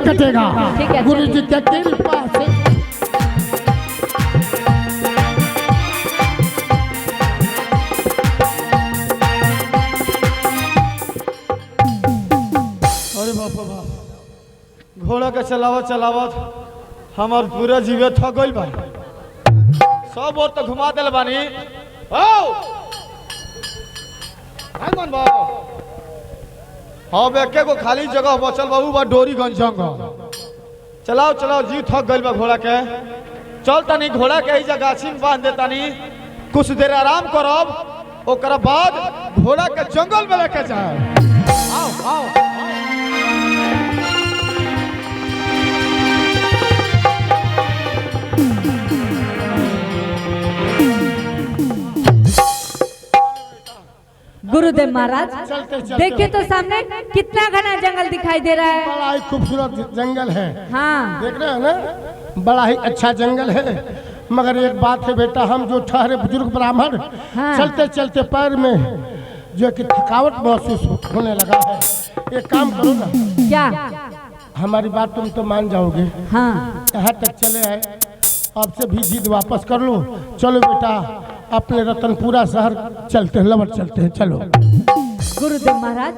कटेगा। ठीक है, गुरु जी के कृपा से। अरे बाप रे बाप, घोड़ा के चलावत हमार पूरा जीवे थक गइल बा। सब और तो घुमा दिल बानी। मन बा हाँ एके गो खाली जगह बचल बा, उ बा डोरीगंज जंगल। चलाओ जीव थक गइल बा घोड़ा के। चल तनी घोड़ा के जगह गाछी में बांध देतानी, कुछ देर आराम करब, ओकरा बाद घोड़ा के जंगल में लेके जाए। आओ गुरुदेव महाराज, देखिए तो सामने कितना घना जंगल दिखाई दे रहा है। बड़ा ही खूबसूरत जंगल है। हाँ, देख रहे हैं ना, बड़ा ही अच्छा जंगल है। मगर एक बात है बेटा, हम जो ठहरे बुजुर्ग ब्राह्मण, हाँ। चलते चलते पैर में जो कि थकावट महसूस होने लगा है। एक काम करो ना, क्या? हमारी बात तुम तो मान जाओगे। हाँ, यहाँ तक चले आए, आपसे भी जिद वापस कर लो। चलो बेटा, अपने रतनपुरा शहर चलते हैं, लवट चलते हैं, चलो। गुरुदेव महाराज,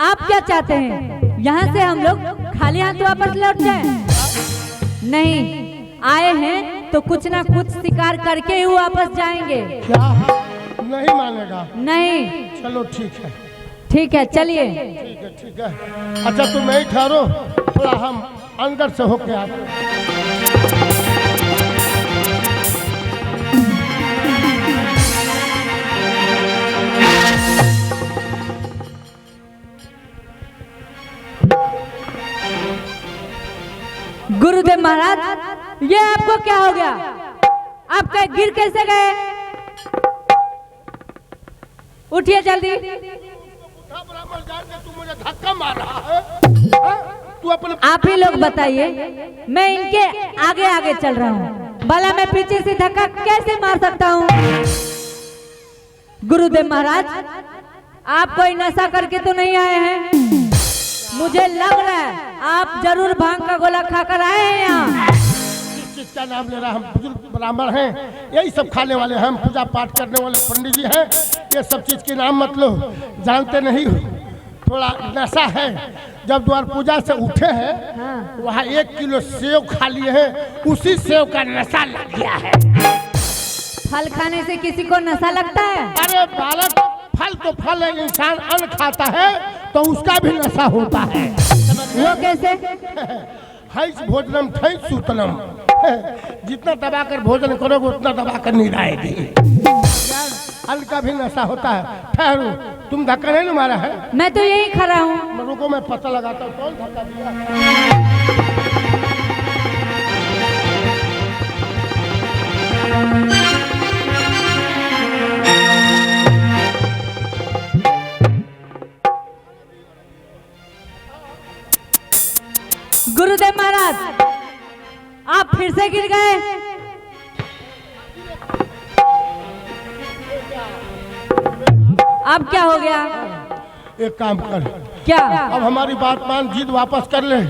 आप क्या चाहते हैं? यहाँ से हम लोग खाली हाथ वापस लौट जाएं? नहीं, आए हैं तो कुछ ना कुछ शिकार करके ही वापस जाएंगे। क्या नहीं मानेगा? नहीं। चलो ठीक है, ठीक है, चलिए। ठीक है। अच्छा तुम यही ठहरो, थोड़ा हम अंदर से होके आते। गुरुदेव महाराज, ये आपको क्या हो गया? आप कहीं गिर कैसे गए? उठिए जल्दी। तू मुझे धक्का मार रहा है? तू अपने आप ही लोग बताइए, मैं इनके आगे आगे चल रहा हूँ, भला मैं पीछे से धक्का कैसे मार सकता हूँ? गुरुदेव महाराज, आप कोई नशा करके तो नहीं आए हैं? मुझे लग रहा है आप जरूर भांग का गोला खाकर आए हैं यहाँ। किस चीज का नाम ले रहा? हम बुजुर्ग ब्राह्मण हैं, यही सब खाने वाले हैं, हम पूजा पाठ करने वाले पंडित जी हैं। ये सब चीज के नाम मत लो, जानते नहीं हो, थोड़ा नशा है। जब द्वार पूजा से उठे हैं, हाँ। वहाँ 1 किलो सेव खा लिए हैं, उसी सेव का नशा लग गया है। फल खाने से किसी को नशा लगता है? अरे बालक, फल तो फल है, इंसान अन्न खाता है तो उसका भी नशा होता है। वो कैसे? हैस भोजनम थैस सूतनम, जितना दबाकर भोजन करोगे उतना दबाकर नींद आएगी। अन्न का भी नशा होता है। ठहरो, तुम धक्का नहीं मारा है? मैं तो यही खड़ा हूँ। रुको, मैं पता लगाता हूँ कौन धक्का दिया। गुरुदेव महाराज, आप फिर से गिर गए। अब क्या हो गया? एक काम कर, क्या? अब हमारी बात मान, जिद वापस कर ले।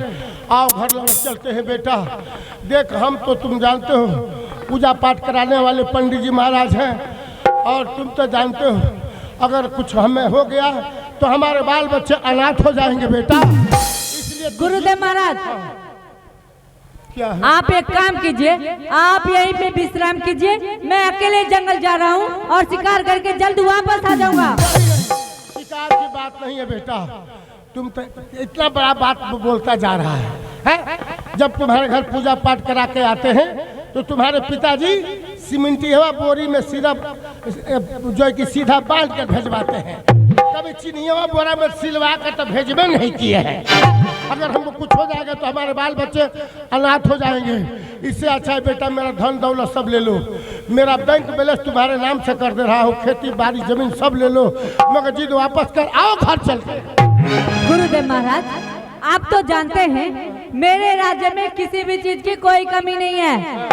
आओ घर लौट चलते हैं बेटा। देख, हम तो तुम जानते हो पूजा पाठ कराने वाले पंडित जी महाराज हैं, और तुम तो जानते हो अगर कुछ हमें हो गया तो हमारे बाल बच्चे अनाथ हो जाएंगे बेटा। इसलिए गुरुदेव महाराज, क्या है? आप एक काम कीजिए, आप यहीं पे विश्राम कीजिए, मैं अकेले जंगल जा रहा हूँ और शिकार करके जल्द वापस आ जाऊंगा। शिकार की बात नहीं है बेटा, तुम तो इतना बड़ा बात बोलता जा रहा है? जब तुम्हारे घर पूजा पाठ करा के आते हैं तो तुम्हारे पिताजी सीमेंटी हवा बोरी में सीधा जो कि सीधा बांध कर भेजवाते हैं, कभी चिनिया बोरा में सिलवा कर तो भेजबे नहीं किए हैं। अगर हमको कुछ हो जाएगा तो हमारे बाल बच्चे अनाथ हो जाएंगे। इससे अच्छा है बेटा, मेरा धन दौलत सब ले लो, मेरा बैंक बैलेंस तुम्हारे नाम से कर दे रहा हूँ, खेती बाड़ी जमीन सब ले लो, मगर जिद वापस कर, आओ घर चलते। गुरुदेव महाराज, आप तो जानते हैं मेरे राज्य में किसी भी चीज की कोई कमी नहीं है,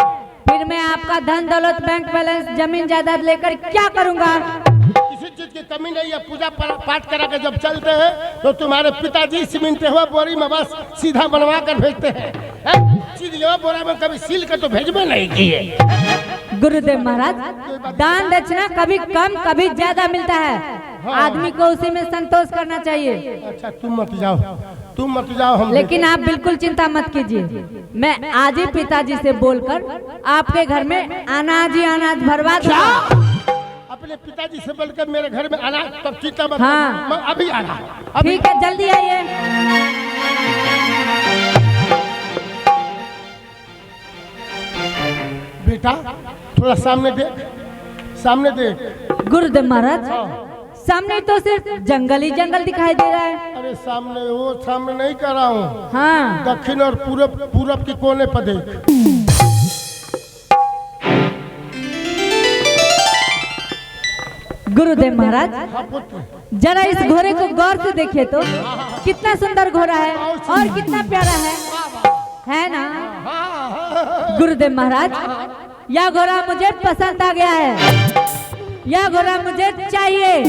फिर मैं आपका धन दौलत बैंक बैलेंस जमीन जायदाद लेकर क्या करूंगा? किसी चीज की कमी नहीं है। पूजा पाठ करा के जब चलते हैं तो तुम्हारे पिताजी सीमेंट हुआ बोरी में बस सीधा बनवा कर भेजते हैं। सीधा बोरा में कभी सील कर तो भेजबे नहीं किए। गुरुदेव महाराज, दान दक्षिणा कभी कम कभी ज्यादा मिलता है। आदमी को उसी में संतोष करना चाहिए। अच्छा तुम मत जाओ हम। लेकिन आप बिल्कुल चिंता मत कीजिए, मैं आज ही पिताजी से बोलकर आपके घर में अनाज ही अनाज भरवा दूंगा। अपने पिताजी से बोलकर मेरे घर में अनाज, तब चिंता मत। हाँ। मैं अभी आ रहा। ठीक है, जल्दी आइए। बेटा थोड़ा सामने देख। गुरुदेव महाराज, सामने तो सिर्फ जंगल ही जंगल दिखाई दे रहा है। अरे सामने नहीं कर रहा हूँ। हाँ, दक्षिण और पूरब के कोने पर देख। गुरुदेव महाराज, हाँ पुत्र, जरा इस घोड़े को गौर से देखिए तो कितना सुंदर घोड़ा है और कितना प्यारा है ना गुरुदेव महाराज? यह घोड़ा मुझे पसंद आ गया है, यह घोड़ा मुझे चाहिए।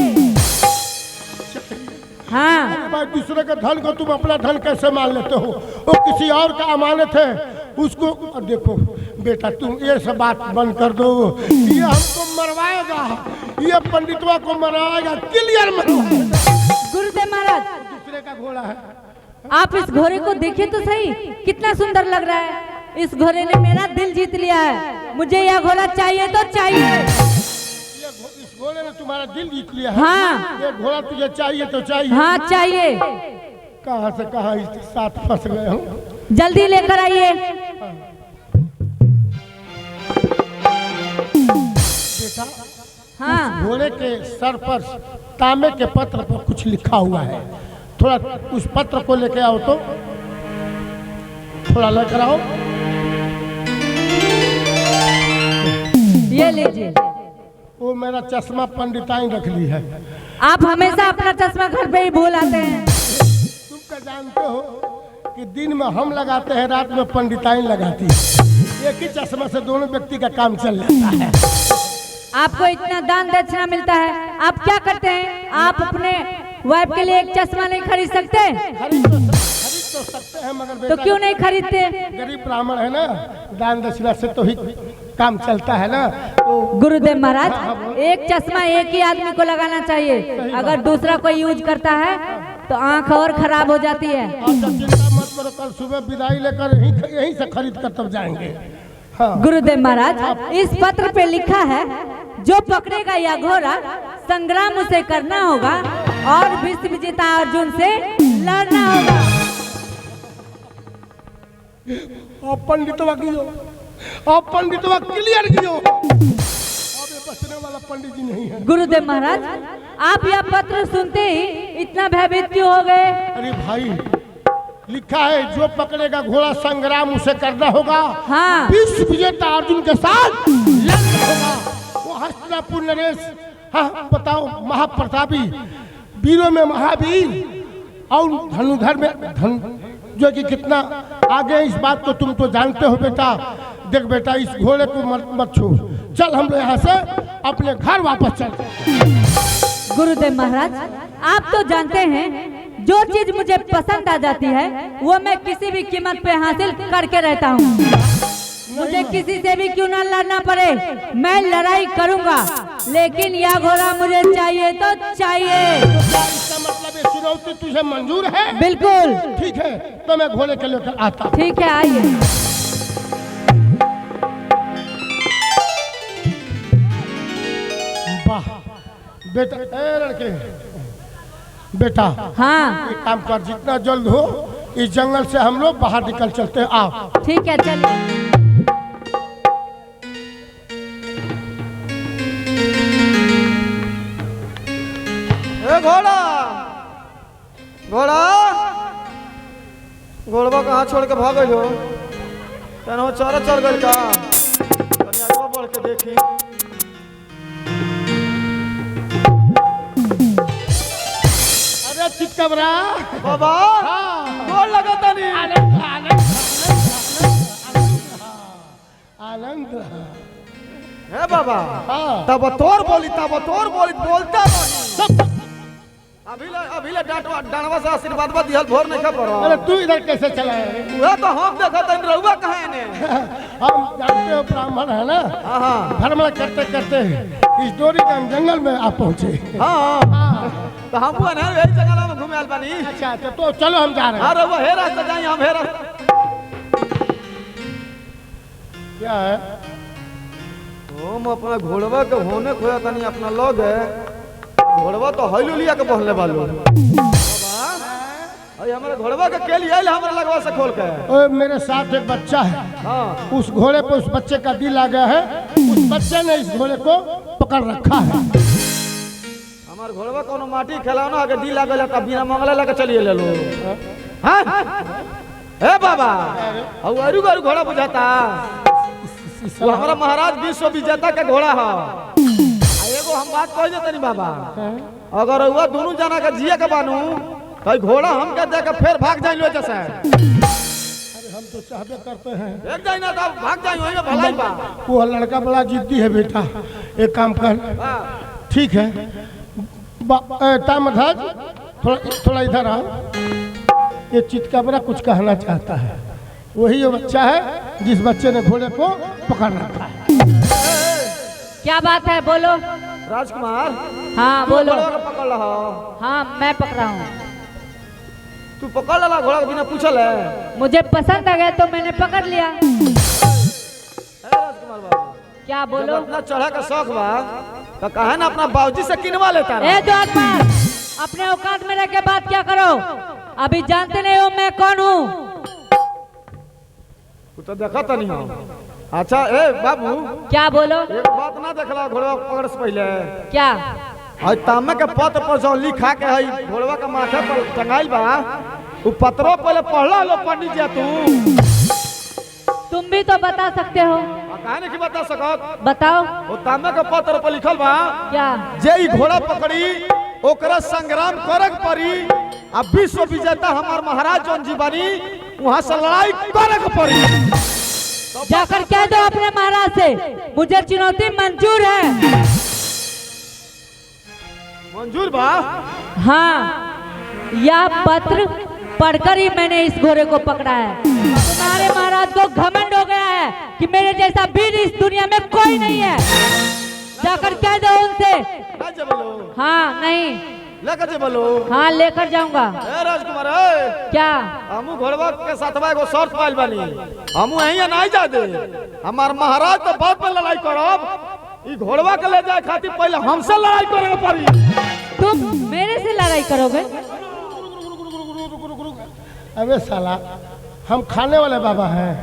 हाँ, भाई दूसरे का धन को तुम अपना धन कैसे मान लेते हो? वो किसी और का अमानत है, उसको देखो बेटा, तुम ये सब बात बंद कर दो। ये हमको मरवाएगा, ये पंडितवा को मरवाएगा, क्लियर मरवाएगा। गुरुदेव महाराज, दूसरे का घोड़ा है। आप इस घोड़े को देखिए तो सही, कितना सुंदर लग रहा है। इस घोड़े ने मेरा दिल जीत लिया है। मुझे यह घोड़ा चाहिए तो चाहिए। इस घोड़े ने तुम्हारा दिल जीत लिया है? हाँ। ये घोड़ा तुझे चाहिए तो चाहिए? हाँ चाहिए। कहाँ से कहाँ इसके साथ फंस गए हम। जल्दी लेकर आइए। बेटा, हाँ, घोड़े के सर पर तांबे के पत्र पर कुछ लिखा हुआ है, थोड़ा उस पत्र को लेके आओ तो। थोड़ा लेकर आओ। ये लीजिए। वो मेरा चश्मा पंडिताई रख ली है। आप हमेशा अपना चश्मा घर पे ही भूल आते हैं। तुम क्या जानते हो कि दिन में हम लगाते हैं, रात में पंडिताई लगाती है। एक ही चश्मा से दोनों व्यक्ति का काम चल जाता है। आपको इतना दान दक्षिणा मिलता है, आप क्या करते हैं? आप अपने वाइफ के लिए एक चश्मा नहीं खरीद सकते? खरीद तो सकते हैं, मगर तो बेटा क्यों नहीं खरीदते? गरीब ब्राह्मण है ना, दान दक्षिणा से तो ही काम चलता है ना। तो गुरुदेव महाराज, एक चश्मा एक ही आदमी को लगाना चाहिए। अगर दूसरा कोई यूज करता है तो आंख और खराब हो जाती है। अच्छा चिंता मत करो, कल सुबह विदाई लेकर यहीं से खरीद कर तब जाएंगे। हाँ। गुरुदेव महाराज, इस पत्र पे लिखा है, जो पकड़ेगा यह घोड़ा संग्राम उसे करना होगा और विश्व विजेता अर्जुन से लड़ना होगा। पंडितवा क्लियर कियो। अब ये बचने वाला पंडित जी नहीं है। गुरुदेव महाराज, आप यह पत्र सुनते ही इतना भयभीत क्यों हो गए? अरे भाई, लिखा है जो पकड़ेगा घोड़ा संग्राम उसे करना होगा। हाँ। विश्व विजेता अर्जुन के साथ लड़ना होगा। वो हस्तिनापुर नरेश, हाँ बताओ, महाप्रतापी, वीरों में महावीर और धनुधर में धन, जो कि कितना आगे। इस बात को तुम तो जानते हो बेटा। देख बेटा, इस घोड़े को मत छू। चल हम लोग यहाँ से अपने घर वापस चलते। गुरुदेव महाराज, आप तो जानते हैं जो चीज मुझे पसंद आ जाती है वो मैं किसी भी कीमत पे हासिल करके रहता हूँ। मुझे किसी से भी क्यों ना लड़ना पड़े, मैं लड़ाई करूँगा, लेकिन यह घोड़ा मुझे चाहिए तो चाहिए। इसका मतलब ये चुनौती तुझे मंजूर है? बिल्कुल। ठीक है, तो मैं घोड़े के लेकर आता। ठीक है, आइए। वाह बेटा, ए लड़के, बेटा हाँ, एक काम कर, जितना जल्द हो इस जंगल से हम लोग बाहर निकल चलते हैं। आओ। ठीक है, चलिए। घोड़ा घोड़ा घोड़वा कहाँ छोड़ के भाग हो? तेना चौरा चढ़ गल का? तनी आगवा बढ़ के देखी। अरे चितकबरा बाबा, गोड़ लगा तनी। आनंद है बाबा। हाँ। तब तोर बोली बोलता नहीं। अभी ले डांडवा से आशीर्वाद बा दिहल भोर नहीं खबर। अरे तू इधर कैसे चला है? वह तो हम देखा तन रहुआ कहां है ने। हम जानते हो ब्राह्मण है ना, हां धर्म करते करते इस डोरी का जंगल में आ पहुंचे। हां तो हम वो ना यही जंगल में घूमे आल बानी। अच्छा तो चलो हम जा रहे हैं। हां रहुआ हे रास्ता जाई हम हे रास्ता। क्या है? हम अपना घोड़वा के होने खोया तनी अपना लोग है। घोड़वा तो हैलो लिया के बहले बालो। बाबा अरे हमारे घोड़वा के लिए आइल हमरा लगवा से खोल के। ओए मेरे साथ एक बच्चा है। हां उस घोड़े पे उस बच्चे का दिल आ गया है। उस बच्चे ने इस घोड़े को पकड़ रखा है। हमार घोड़वा कोनो माटी खिलाओ आगे दिल आ गया तब बिना मंगला लगा चलिए ले लो। हां ए बाबा और अरु गरु घोड़ा बुझाता। वो हमारा महाराज विश्व विजेता के घोड़ा है। एगो हम बात कह दे तनी बाबा, अगर हुआ दोनों जना के जिए के बानू तो घोड़ा हम के दे के फिर भाग जाई लो जैसे। अरे हम तो चाहबे करते हैं एक जाई ना तब भाग जाई वही में भलाई बा। वो लड़का बड़ा जिद्दी है बेटा। एक काम कर, ठीक है तामध्वज थोड़ा इधर आओ। ये चितकबरा कुछ कहना चाहता है। वही वो बच्चा है जिस बच्चे ने घोड़े को पकड़ रखा है। क्या बात है, बोलो। राजकुमार हाँ बोलो। पकड़ रहा। हाँ मैं पकड़ा हूँ। तू पकड़ ला घोड़ा के बिना पूछल है? मुझे पसंद आ गया तो मैंने पकड़ लिया। राजकुमार बाबू क्या बोलो। अपना चढ़ा का शौक बा तो कहे ना अपना बाबूजी से किनवा लेता रहा। ए द्वारपाल, अपने औकात में रह के बात क्या करो। अभी जानते नहीं हो मैं कौन हूँ। तू तो देखा तो नहीं हो। अच्छा ए बाबू क्या बोलो। एक बात ना देखला घोड़वा पकड़ से पहले क्या? और तांबे के पत्र पर जो लिखा के है घोड़वा के माथे पर टंगाइल बा, वो पत्रों पहले पढ़ला लो पंडित जी तू। तुम भी तो बता सकते हो। काहे नहीं बता सकत? बताओ। वो तांबे के पत्र पर लिखल बा क्या? जे ई घोड़ा पकड़ी ओकरा संग्राम करक पड़ी। अब विश्व विजेता हमार महाराज जौन जी बनी वहां से लड़ाई करक पड़ी। जाकर कह दो अपने महाराज से मुझे चुनौती मंजूर है। मंजूर बा? हाँ, यह पत्र पढ़कर ही मैंने इस घोड़े को पकड़ा है। तुम्हारे महाराज को घमंड हो गया है कि मेरे जैसा वीर इस दुनिया में कोई नहीं है। जाकर कह दो उनसे। हाँ नहीं लेकर जे बोलो। हाँ लेकर जाऊंगा। ए राजकुमार ए क्या? हमू घोड़वा के साथवा एगो शर्त पाइल बानी। हमू यहीं नहीं जा दे। हमार महाराज तो बाद में लड़ाई करब। ई घोड़वा के ले जाए खातिर पहले हमसे लड़ाई करे पड़ी। तुम मेरे से लड़ाई करोगे? अबे साला हम खाने वाले बाबा हैं।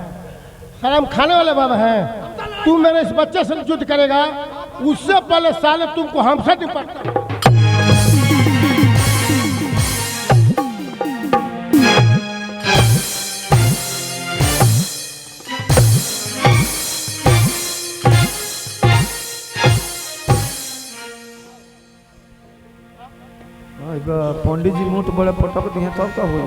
साला हम खाने वाले बाबा हैं। तू मेरे इस बच्चे से युद्ध करेगा, उससे पहले साले तुमको हमसे निपटना। पंडित जी मुंह तो बड़े पटक दिए तब का हो।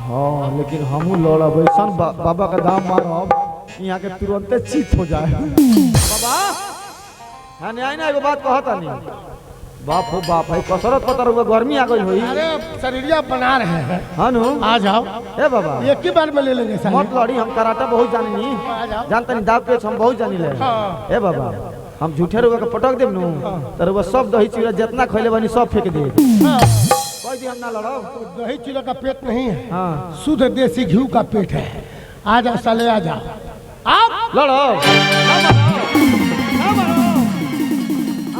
हाँ लेकिन हमू लड़ब ऐसा बाबा का दाम मारब यहाँ के तुरंत चित हो जाए। बाबा हाँ नहीं ना एगो बात कहता नहीं। बाप हो बाप है कसरत पतर हुआ गर्मी आ गई हुई। अरे शरीरिया बना रहे हैं। हाँ नु आ जाओ। ए बाबा एक ही बार में ले लेंगे साले। मत लड़ी, हम कराटा बहुत जानी। जानता नहीं दाव पेच हम बहुत जानी ले। ए बाबा हम झूठे रुआ के पटक देब नु तर वो सब दही चूड़ा जितना खइले बनी सब फेंक दे। कोई भी हम ना लड़ो। दही चूड़ा का पेट नहीं है, हाँ शुद्ध देसी घी का पेट है। आ जाओ साले आ जाओ। आप लड़ो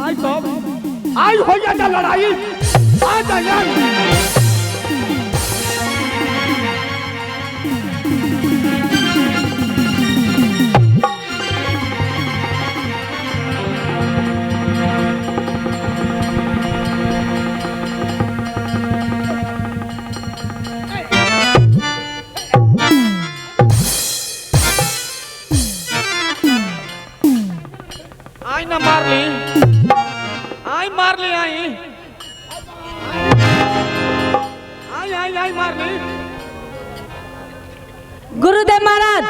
आई तो आई हो जा लड़ाई। आ जा यार आई ना मार ली। आई मार ली। आई आई आई आई मार ली। गुरुदेव महाराज,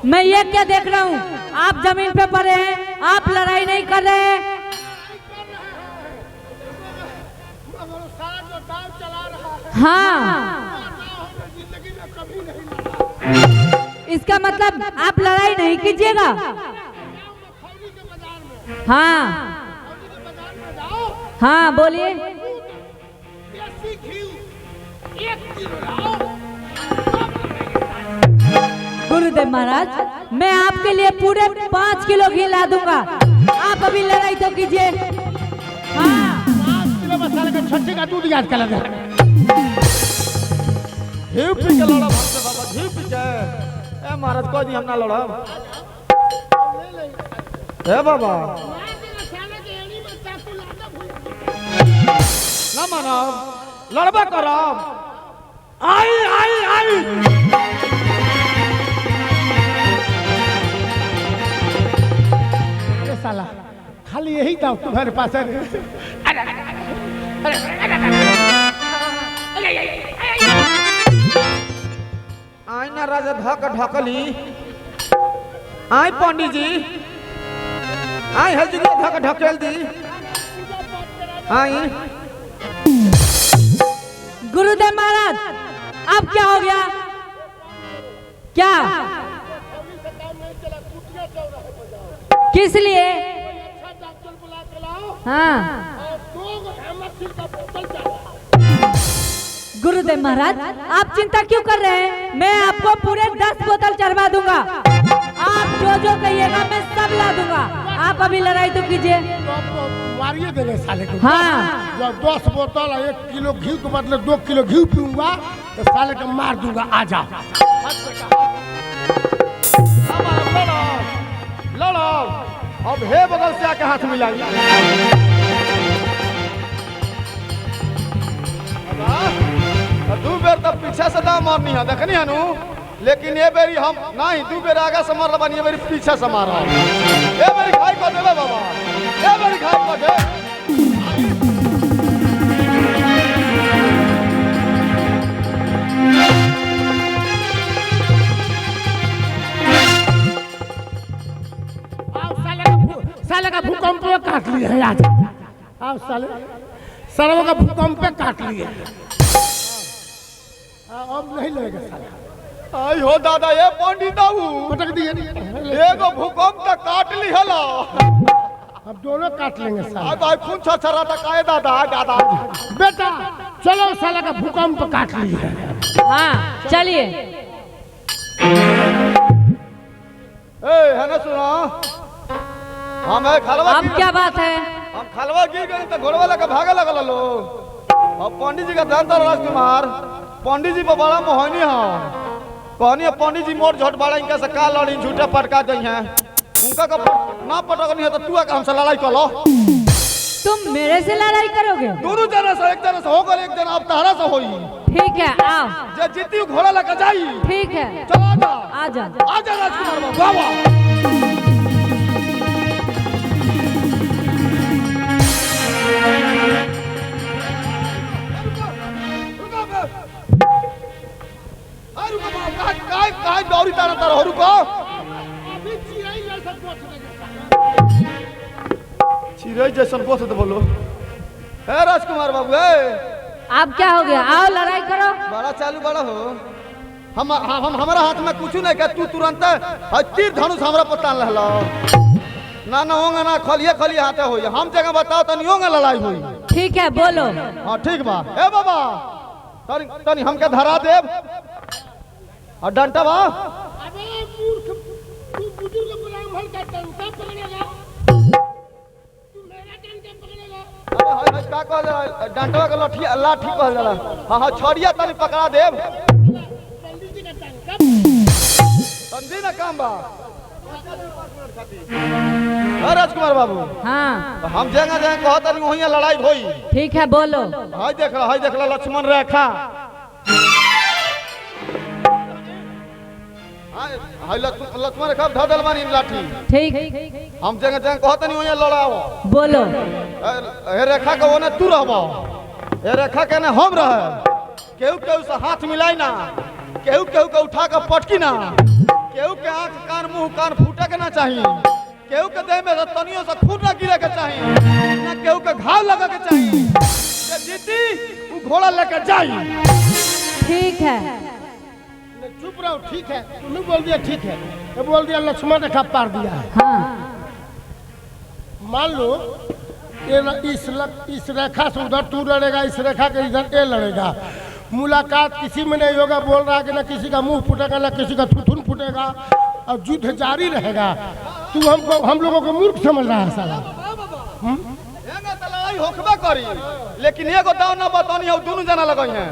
मैं ये क्या देख रहा हूँ, आप जमीन पे पड़े हैं, आप लड़ाई नहीं कर रहे हैं। हाँ, जिंदगी में कभी नहीं लड़ा। इसका मतलब आप लड़ाई नहीं कीजिएगा। खौरी के बाजार में, हाँ खौरी के बाजार में जाओ, हाँ बोलिए। देसी घी 1 किलो लाओ। गुरुदेव महाराज, मैं आपके लिए पूरे 5 किलो घी ला दूंगा। आप अभी लड़ाई तो कीजिए। हाँ 5 किलो मसाले का छट्टे का दूध याद कर ले। घी पी के लड़ा हमसे बाबा, घी पी के। ए महाराज कोई नहीं, हम ना लड़ब। ए बाबा ना मानब, लड़बे करब। आई आई आई अरे साला खाली यही था तुम्हारे पास है। आई ना राजा धक ढकली। आई पंडित जी, आई हजरी धक ढकेल दी। आई गुरुदेव महाराज, अब क्या हो गया? क्या? किस लिए? हाँ गुरुदेव महाराज, आप चिंता क्यों कर रहे हैं? मैं आपको पूरे 10 बोतल चढ़वा दूंगा। आप जो जो कहिएगा मैं सब ला दूंगा। आप अभी लड़ाई तो कीजिए। मारिए देंगे साले को। हाँ। जब 10 बोतल 1 किलो घी के बदले 2 किलो घी पीऊंगा तो साले को मार दूंगा। आ जाओ। लड़ो, अब हे बगल से आके हाथ मिलाई। दू बेर तब पीछे से ना मारनी है, देखनी है नू। लेकिन ये बेरी हम नहीं, 2 बेर आगे से मार बनी, ये बेरी पीछे से मारा। ये बेरी खाई को देवे बाबा, ये बेरी खाई को दे। साले का भूकंप पे काट लिए है आज। आओ साले, सर्व का भूकंप पे काट लिए। अब नहीं लगेगा साला। आई हो दादा, ये पंडित बाबू पटक दिए। एगो भूकंप का काट ली हला। अब दोनों काट लेंगे साला। अब आई खून छछरा था काहे दादा, दादा। बेटा चलो, साला का भूकंप काट लिए। हाँ चलिए। ए है ना, सुनो हम है खलवा। अब क्या बात है? हम खलवा गिर गए तो घोड़वा लगा भागे लगल लो। अब पंडित जी का जानता राजकुमार, पंडित जी पर बड़ा मोहनी है। कहनी पंडित जी मोर झट बड़ा इनका से का लड़ी झूठे पटका दी हैं। उनका का ना पटकनी है तो तू आके हमसे लड़ाई कर लो। तुम मेरे से लड़ाई करोगे? दोनों जना से, एक जना से हो गए, एक जना अब तारा से होई। ठीक है आओ। जे जीती घोड़ा लगा जाई। ठीक है चलो आजा, आजा। आजा राजकुमार बाबा। काय दौड़ी तारा तारा हरू को चिड़ै जैसन पोस दे बोलो। हे राजकुमार बाबू, अब क्या हो गया? आओ लड़ाई करो। बड़ा चालू बड़ा हो। हम हमारा हाथ में कुछ नहीं का, तू तुरंत तीर धनुष हमरा पता लहला। ना ना होगा ना, खलिए खलिए हाथे होई। हम जगह बताओ तो नहीं होगा लड़ाई हुई। ठीक है बोलो। हाँ ठीक बा। ए बाबा तनी तनी हमके धरा देव और डंटा बा। अबे मूर्ख, तू बुजुर्ग ब्राह्मण का डंडा पकड़ेगा? तू मेरा डंडा पकड़ेगा? अरे हाय हाय का कह जाला, डंटवा के लाठी लाठी कह जाला। हां हां छड़िया तनी पकड़ा देव। पंडित जी का डंडा समझी ना काम बा। अरे राजकुमार बाबू, हाँ तो हम जगह जगह कहत नहीं वहीं लड़ाई होई। ठीक है बोलो। हाय देख ला लक्ष्मण रेखा। हाय लक्ष्मण रेखा धदल मानी लाठी। ठीक हम जगह जगह कहत नहीं वहीं लड़ाओ। बोलो। हे रेखा के ओने तू रहबो, हे रेखा के ने हम रह। केहू केहू से हाथ मिलाई ना, केहू केहू के उठा के पटकी ना, केहू के आंख कान मुंह कान फूटे के ना चाहिए, केहू के देह में तनियो से खून ना गिरे के चाहिए, ना केहू के घाव लगे के चाहिए। जे जीती उ घोड़ा लेकर जाई। ठीक है। चुप रहो, ठीक है। तुमने बोल दिया ठीक है, ये बोल दिया लक्ष्मण रेखा पार दिया है। हाँ मान लो इस रेखा से उधर तू लड़ेगा, इस रेखा के इधर ये लड़ेगा, मुलाकात किसी में नहीं होगा। बोल रहा है कि ना किसी का मुंह फूटेगा ना किसी का थुथुन फूटेगा और युद्ध जारी रहेगा। तू हम लोगों को मूर्ख समझ रहा है साला। होखबा करी, लेकिन एगो दाव ना बतानी है, दोनों जना लगई हैं।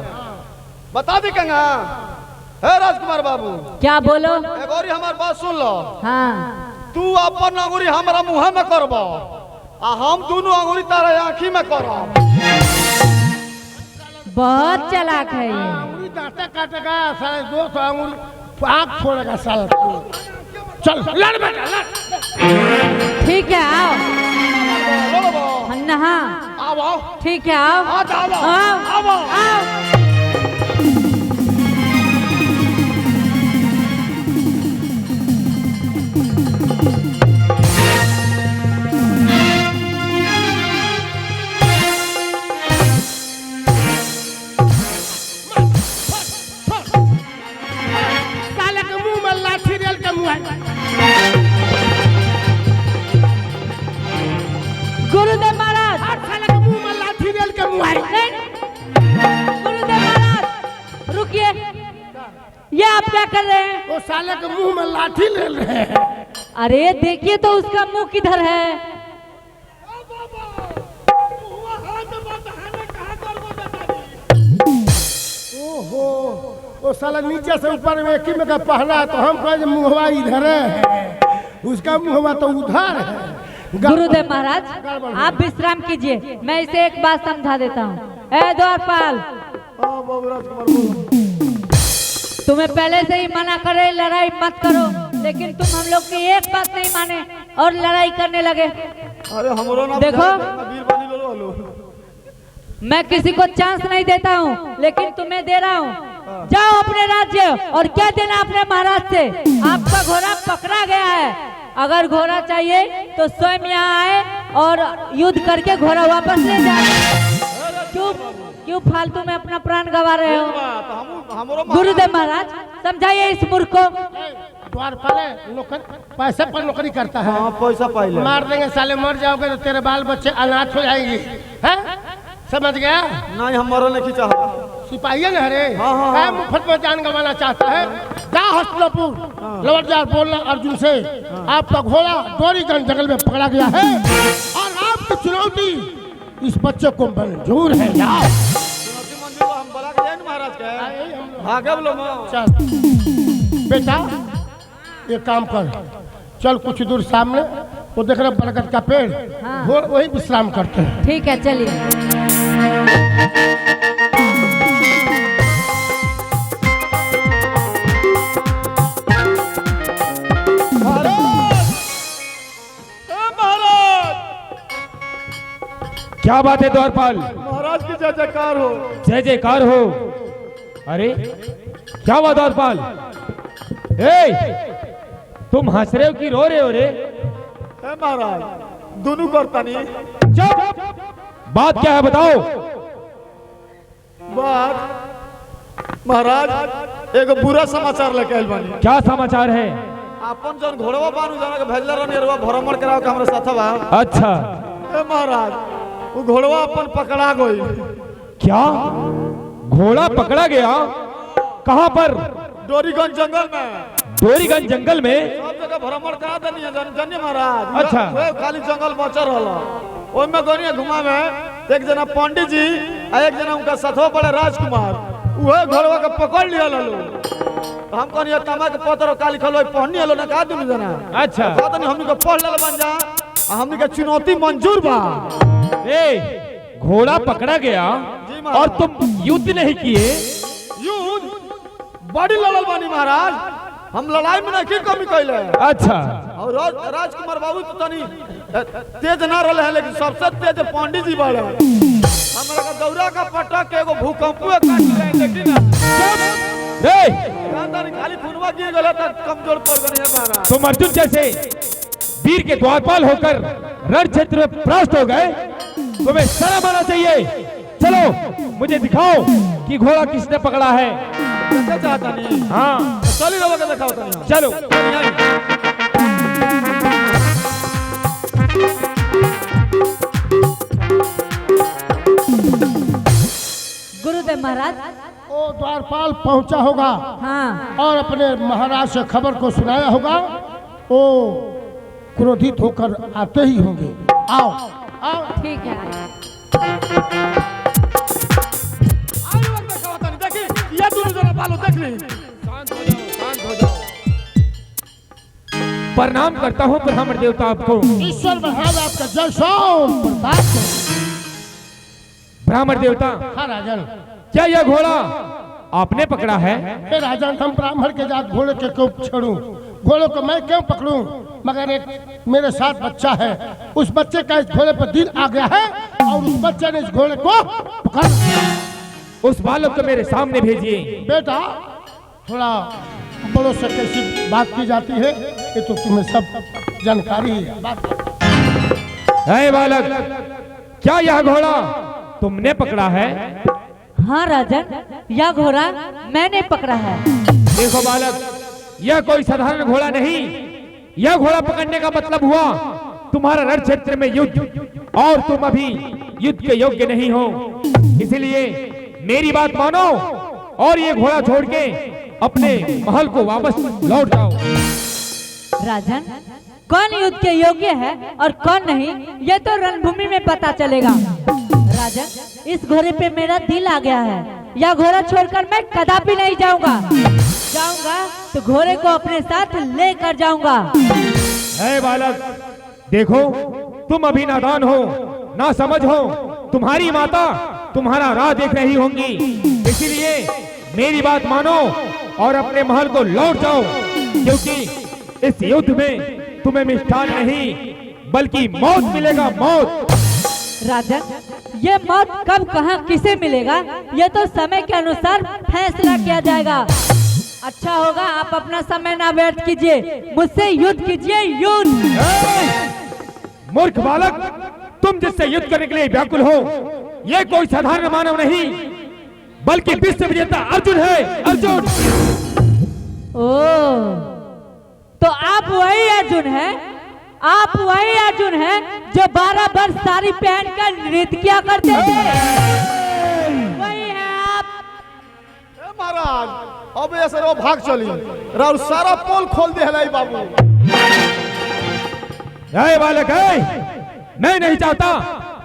बता दी कंगा हे राजकुमार बाबू। क्या बोलो? एगोरी हमार बात सुन लो। हाँ तू अपन अंगुरी हमारा मुँह में करब आ हम दोनों अंगुरी तारा आँखी में करब। बहुत चालाक है ये। अंगुली दांता काटेगा साले, 200 अंगुली आँख फोड़ेगा साला। चल लड़ बेटा लड़। ठीक है आओ। नहा। आओ आओ। ठीक है आओ। आओ आओ। गुरुदेव महाराज, साले के मुंह में लाठी रेल के मुँह। गुरुदेव महाराज रुकिए, ये आप क्या कर रहे हैं? वो साले के मुंह में लाठी ले रहे हैं। अरे देखिए तो उसका मुंह किधर है? ओहो, वो साला नीचे से ऊपर में एक ही में का पहना है, तो हम कहे मुहवा इधर है, उसका मुहवा तो उधर है। गुरुदेव महाराज आप विश्राम कीजिए, मैं इसे एक बात समझा देता हूँ। ए द्वारपाल, तुम्हें पहले से ही मना करे लड़ाई मत करो, लेकिन तुम हम लोग की एक बात नहीं माने और लड़ाई करने लगे। अरे हमरो ना देखो, वीर बनी लो लो। मैं किसी को चांस नहीं देता हूँ, लेकिन तुम्हें दे रहा हूँ। जाओ अपने राज्य और क्या देना अपने महाराज से। आपका घोड़ा पकड़ा गया है, अगर घोड़ा चाहिए तो स्वयं यहाँ आए और युद्ध करके घोड़ा वापस ले जाए। क्यों फालतू में अपना प्राण गंवा रहे हो? गुरुदेव महाराज समझाइए इस मूर्ख को। द्वारपाल नौकर पैसे पर नौकरी करता है। हाँ पैसा पाइले। मार देंगे साले, मर जाओगे तो तेरे बाल बच्चे अनाथ हो जाएंगे। हैं? समझ गया? नहीं हम मरो नहीं चाह। सिपाही न हरे। हाँ। मुफ्त में जान गंवाना चाहता है? जा हस्तपुर लवटजार बोलना अर्जुन से, आपका घोड़ा डोरीगंज जंगल में पकड़ा गया है और आपकी चुनौती इस बच्चे को मंजूर है। यार हम बला के जाए महाराज के भागे बोलो। चल बेटा ये काम कर, चल कुछ दूर सामने वो देख रहे बरगद का पेड़, हाँ। वही विश्राम करते हैं। ठीक है चलिए। क्या बात है द्वारपाल? महाराज की जय जयकार हो। जय जयकार हो। अरे क्या हुआ द्वारपाल? तुम हंस रहे हो कि रो रहे हो रे? महाराज दोनों करता नहीं। चुप! बात क्या है बताओ। बात महाराज एक बुरा समाचार लेके आइल बानी। क्या समाचार है? अपन जन घोड़वा बानू जना के भेजला रहनी रवा भ्रमण कराओ के हमरा साथ बा। अच्छा महाराज वो घोड़वा अपन पकड़ा गई। क्या घोड़ा पकड़ा गया? कहाँ पर? डोरीगंज जंगल में। डोरीगंज जंगल में? सब जगह भ्रमण करा देनी है जन्य महाराज। अच्छा। वे खाली जंगल बचल रहला, ओइ में गनिया घुमा में एक जना पंडित जी आ एक जना उनका साथवा बड़े राजकुमार, उहे घोड़वा के पकड़ लिया लो। हम कनिया तमा के पत्र का लिखल होई पढ़नी हलो ना का दुनु जना। अच्छा। पता नहीं हमनी को पढ़ लेल बन जा, हमनी के चुनौती मंजूर बा। घोड़ा पकड़ा गया और तुम युद्ध नहीं किए? युद्ध बड़ी लड़ल बानी महाराज, हम लड़ाई में नहीं कमी कैले। अच्छा। और राजकुमार बाबू तो तनी तेज ना रहे हैं, लेकिन सबसे तेज पंडित जी बड़े। हमरा का दौरा का पटक के एगो भूकंप काट ले देखी ना। खाली खुनवा गिर गला त कमजोर पड़ गनी है महाराज। तुम अर्जुन जैसे वीर के द्वारपाल होकर रण क्षेत्र में परास्त हो गए, तुम्हें शर्म आना चाहिए। चलो मुझे दिखाओ कि घोड़ा किसने पकड़ा है। कैसे चाहता नहीं? हाँ चली रहो के देखा होता नहीं। चलो। गुरुदेव महाराज। वो द्वारपाल पहुंचा होगा हाँ और अपने महाराज से खबर को सुनाया होगा। वो क्रोधित होकर आते ही होंगे। आओ आओ। ठीक है। आगे वक्त देखा होता नहीं। देखी ये दोनों जरा बालों देख ली। शांत हो जाओ, शांत हो जाओ। प्रणाम करता हूँ ब्राह्मण देवता आपको। ईश्वर महाराज आपका जय सोम प्रताप हो। ब्राह्मण देवता, हाँ राजन। क्या यह घोड़ा आपने पकड़ा है? हे राजन, हम ब्राह्मण के जात घोड़े के क्यों छोड़ूं? घोड़े को मैं क्यों पकड़ूं? मगर एक मेरे साथ बच्चा है, उस बच्चे का इस घोड़े पर दिल आ गया है और उस बच्चे ने इस घोड़े को पकड़। उस बालक को मेरे सामने भेजिए। बेटा, थोड़ा बड़ों से कैसी बात की जाती है ये तो तुम्हें सब जानकारी है। है बालक, क्या यह घोड़ा तुमने पकड़ा है? हाँ राजन, यह घोड़ा मैंने पकड़ा है। देखो बालक, यह कोई साधारण घोड़ा नहीं। यह घोड़ा पकड़ने का मतलब हुआ तुम्हारा रण क्षेत्र में युद्ध, और तुम अभी युद्ध के योग्य नहीं हो। इसलिए मेरी बात मानो और ये घोड़ा छोड़ के अपने महल को वापस लौट जाओ। राजन, कौन युद्ध के योग्य है और कौन नहीं, ये तो रणभूमि में पता चलेगा। राजन, इस घोड़े पे मेरा दिल आ गया है। यह घोड़ा छोड़कर मैं कदापि नहीं जाऊंगा। जाऊंगा तो घोड़े को अपने साथ लेकर जाऊंगा। है बालक, देखो तुम अभी नादान हो, ना समझ हो। तुम्हारी माता तुम्हारा राह देख रही होंगी। इसीलिए मेरी बात मानो और अपने महल को लौट जाओ, क्योंकि इस युद्ध में तुम्हें मिष्ठान नहीं बल्कि मौत मिलेगा, मौत। राजन, ये मौत कब कहाँ किसे मिलेगा, ये तो समय के अनुसार फैसला किया जाएगा। अच्छा होगा आप अपना समय ना व्यर्थ कीजिए, मुझसे युद्ध कीजिए, युद्ध। मूर्ख बालक, तुम जिससे युद्ध करने के लिए व्याकुल हो, ये कोई साधारण मानव नहीं बल्कि विश्व विजेता अर्जुन है, अर्जुन। ओ, तो आप वही अर्जुन हैं? आप वही अर्जुन हैं जो 12 वर्ष साड़ी पहनकर नृत्य किया करते थे? वही है आप। महाराज, अब ऐसे रो भाग चली और सारा पोल खोल दे हलाई बाबू। है बालक, है मैं नहीं चाहता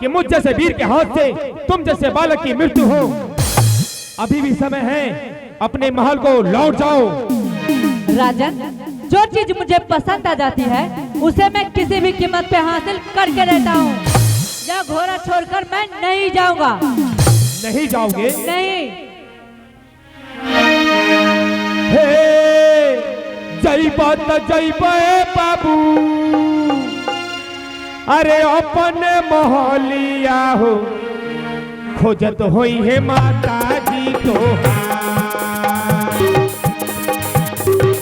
कि मुझ जैसे वीर के हाथ से तुम जैसे बालक की मृत्यु हो। अभी भी समय है, अपने महल को लौट जाओ। राजन, जो चीज मुझे पसंद आ जाती है उसे मैं किसी भी कीमत पे हासिल करके रहता हूँ। यह घोड़ा छोड़कर मैं नहीं जाऊंगा। नहीं जाओगे? नहीं। हे जय बात जय बे बाबू, अरे अपने मोहलिया हो खोजत होई है माता जी तो।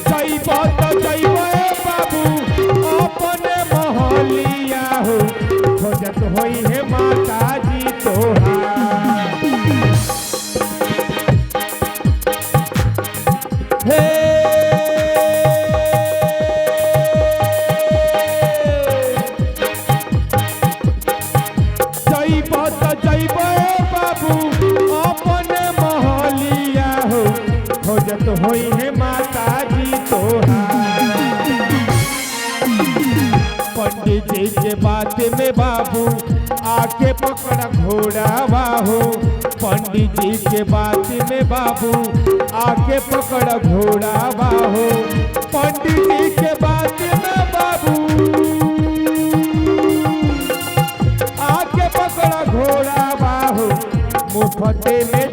जय बात जय बे बाबू, अपने मोहलिया हो खोजत होई है माता जी तो। होई है माता जी तोहार। पंडित जी के बात में बाबू आके पकड़ा घोड़ा बाहो। पंडित जी के बात में बाबू आके पकड़ा घोड़ा बाहो। पंडित जी के बात में बाबू आके पकड़ा घोड़ा बाहो। मुफ्ते में